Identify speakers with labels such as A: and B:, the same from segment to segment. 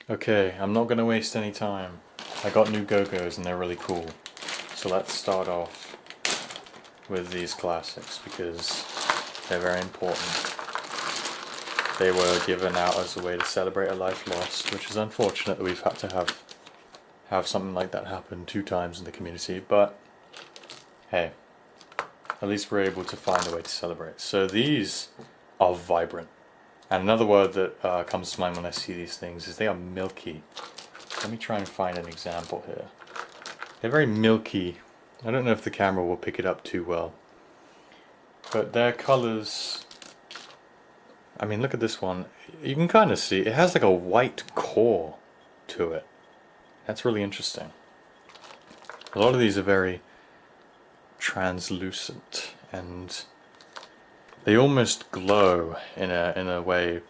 A: Okay, I'm not gonna waste any time. I got new Go-Go's and they're really cool. So let's start off with these classics because they're very important. They were given out as a way to celebrate a life lost, which is unfortunate that we've had to have something like that happen 2 times in the community, but hey, at least we're able to find a way to celebrate. So these are vibrant. And another word that comes to mind when I see these things is they are milky. Let me try and find an example here. They're very milky. I don't know if the camera will pick it up too well. But their colors... I mean, look at this one. You can kind of see, it has like a white core to it. That's really interesting. A lot of these are very translucent and they almost glow in a way,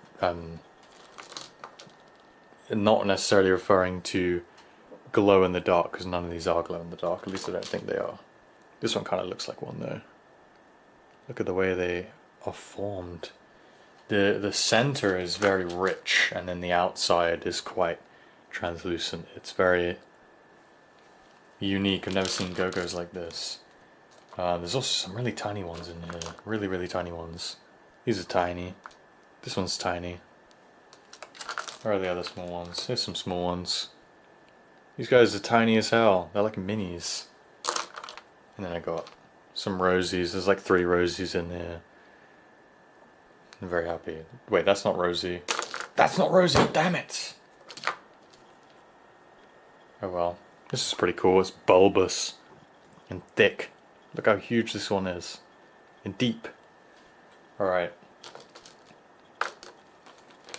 A: not necessarily referring to glow in the dark, because none of these are glow in the dark, at least I don't think they are. This one kind of looks like one though. Look at the way they are formed. The center is very rich and then the outside is quite translucent. It's very unique. I've never seen Go-Go's like this. There's also some really tiny ones in here. Really, really tiny ones. These are tiny. This one's tiny. Where are the other small ones? There's some small ones. These guys are tiny as hell. They're like minis. And then I got some rosies. There's like 3 rosies in there. I'm very happy. Wait, that's not Rosie. That's not Rosie, damn it! Oh well. This is pretty cool. It's bulbous and thick. Look how huge this one is. And deep. Alright.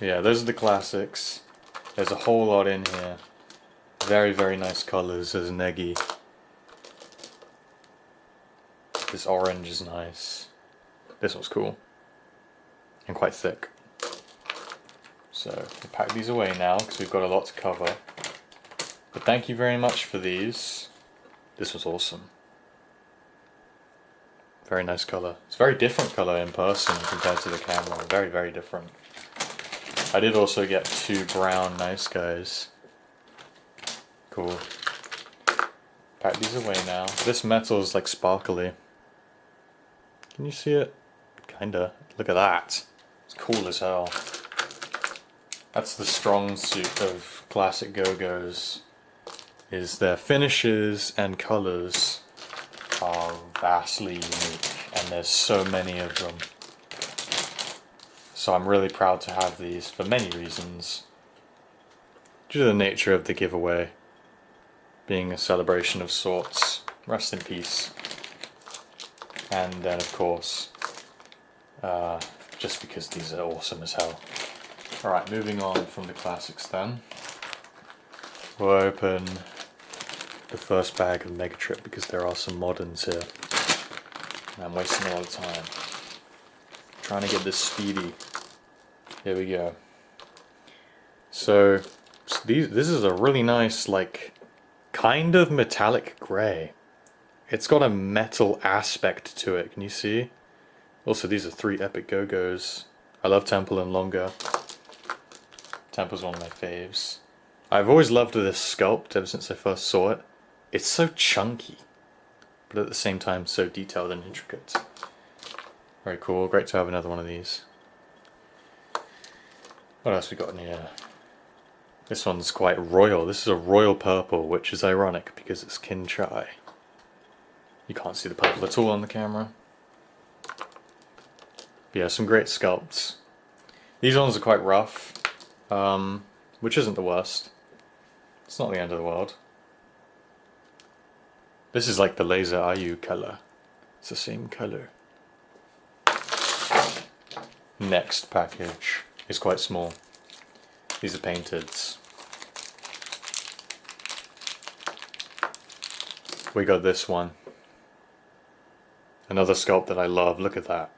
A: Yeah, those are the classics. There's a whole lot in here. Very, very nice colours. There's Neggy. This orange is nice. This one's cool. And quite thick. So, we'll pack these away now because we've got a lot to cover. But thank you very much for these. This was awesome. Very nice colour. It's a very different colour in person compared to the camera. Very, very different. I did also get 2 brown nice guys. Cool. Pack these away now. This metal is like sparkly. Can you see it? Kinda. Look at that. It's cool as hell. That's the strong suit of classic Go-Go's. Is their finishes and colours are vastly unique, and there's so many of them. So I'm really proud to have these for many reasons. Due to the nature of the giveaway being a celebration of sorts. Rest in peace. And then of course, just because these are awesome as hell. Alright, moving on from the classics then. We'll open the first bag of Megatrip because there are some moderns here. And I'm wasting a lot of time. Trying to get this speedy. Here we go. So this is a really nice, like, kind of metallic grey. It's got a metal aspect to it, can you see? Also, these are 3 epic Go-Go's. I love Temple and Longer. Temple's one of my faves. I've always loved this sculpt ever since I first saw it. It's so chunky, but at the same time so detailed and intricate. Very cool, great to have another one of these. What else we got in here? This one's quite royal. This is a royal purple, which is ironic because it's Kin Chai. You can't see the purple at all on the camera. But yeah, some great sculpts. These ones are quite rough, which isn't the worst. It's not the end of the world. This is like the laser IU color. It's the same color. Next package is quite small. These are painteds. We got this one. Another sculpt that I love. Look at that.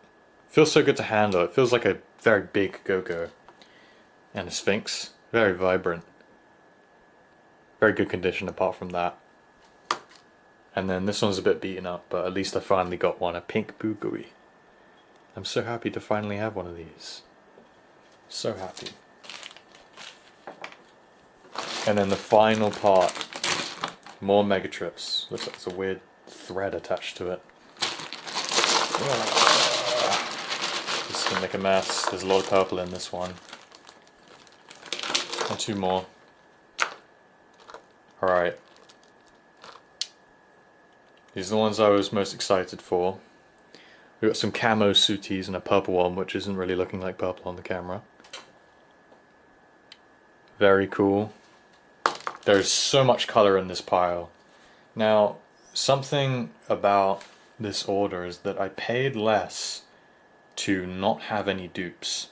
A: Feels so good to handle. It feels like a very big Go-Go. And a Sphinx. Very vibrant. Very good condition apart from that. And then this one's a bit beaten up, but at least I finally got one. A pink Boogoey. I'm so happy to finally have one of these. So happy. And then the final part, more megatrips. Looks like there's a weird thread attached to it. This is gonna make a mess. There's a lot of purple in this one. And 2 more. Alright. These are the ones I was most excited for. We've got some camo suities and a purple one, which isn't really looking like purple on the camera. Very cool. There's so much color in this pile. Now, something about this order is that I paid less to not have any dupes,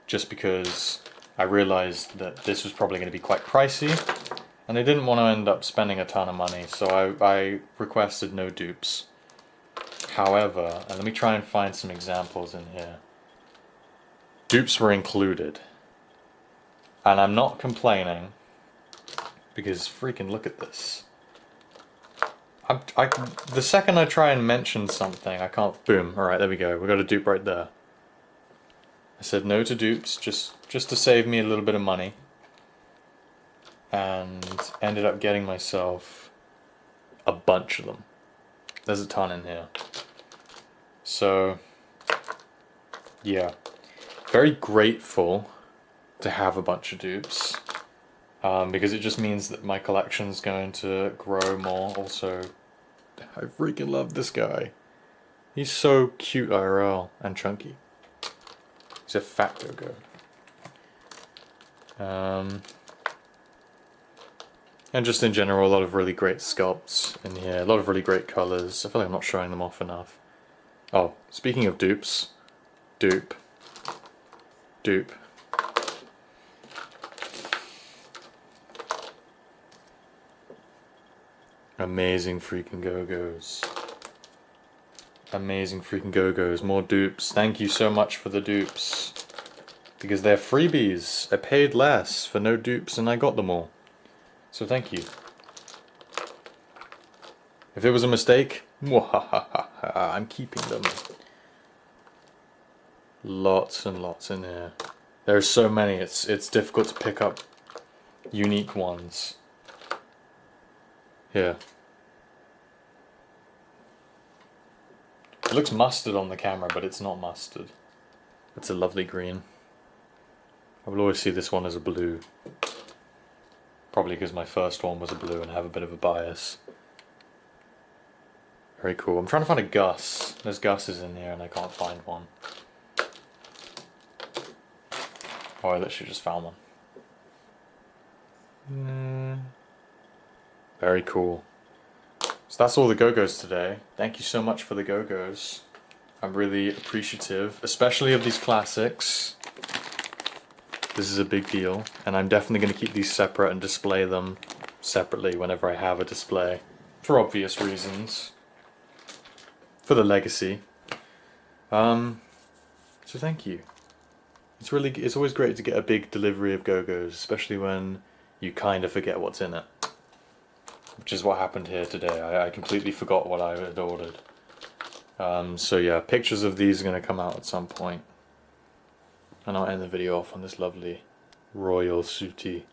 A: just because I realized that this was probably going to be quite pricey, and I didn't want to end up spending a ton of money, so I requested no dupes. However, and let me try and find some examples in here. Dupes were included. And I'm not complaining, because freaking look at this. The second I try and mention something, I can't. Boom. Alright, there we go. We got a dupe right there. I said no to dupes, just to save me a little bit of money. And ended up getting myself a bunch of them. There's a ton in here. So, yeah. Very grateful to have a bunch of dupes. Because it just means that my collection's going to grow more. Also, I freaking love this guy. He's so cute IRL and chunky. He's a fat gogo. And just in general, a lot of really great sculpts in here. A lot of really great colors. I feel like I'm not showing them off enough. Oh, speaking of dupes. Dupe. Dupe. Amazing freaking go-go's. Amazing freaking go-go's. More dupes. Thank you so much for the dupes. Because they're freebies. I paid less for no dupes and I got them all. So thank you. If it was a mistake, I'm keeping them. Lots and lots in here. There's so many, it's difficult to pick up unique ones. Here. It looks mustard on the camera, but it's not mustard. It's a lovely green. I will always see this one as a blue. Probably because my first one was a blue and I have a bit of a bias. Very cool. I'm trying to find a Gus. There's Gus's in here and I can't find one. Oh, I literally just found one. Very cool. So that's all the go-go's today. Thank you so much for the go-go's. I'm really appreciative, especially of these classics. This is a big deal, and I'm definitely going to keep these separate and display them separately whenever I have a display, for obvious reasons. For the legacy. So thank you. It's always great to get a big delivery of go-go's, especially when you kind of forget what's in it. Which is what happened here today. I completely forgot what I had ordered. So yeah, pictures of these are going to come out at some point. And I'll end the video off on this lovely royal suitie.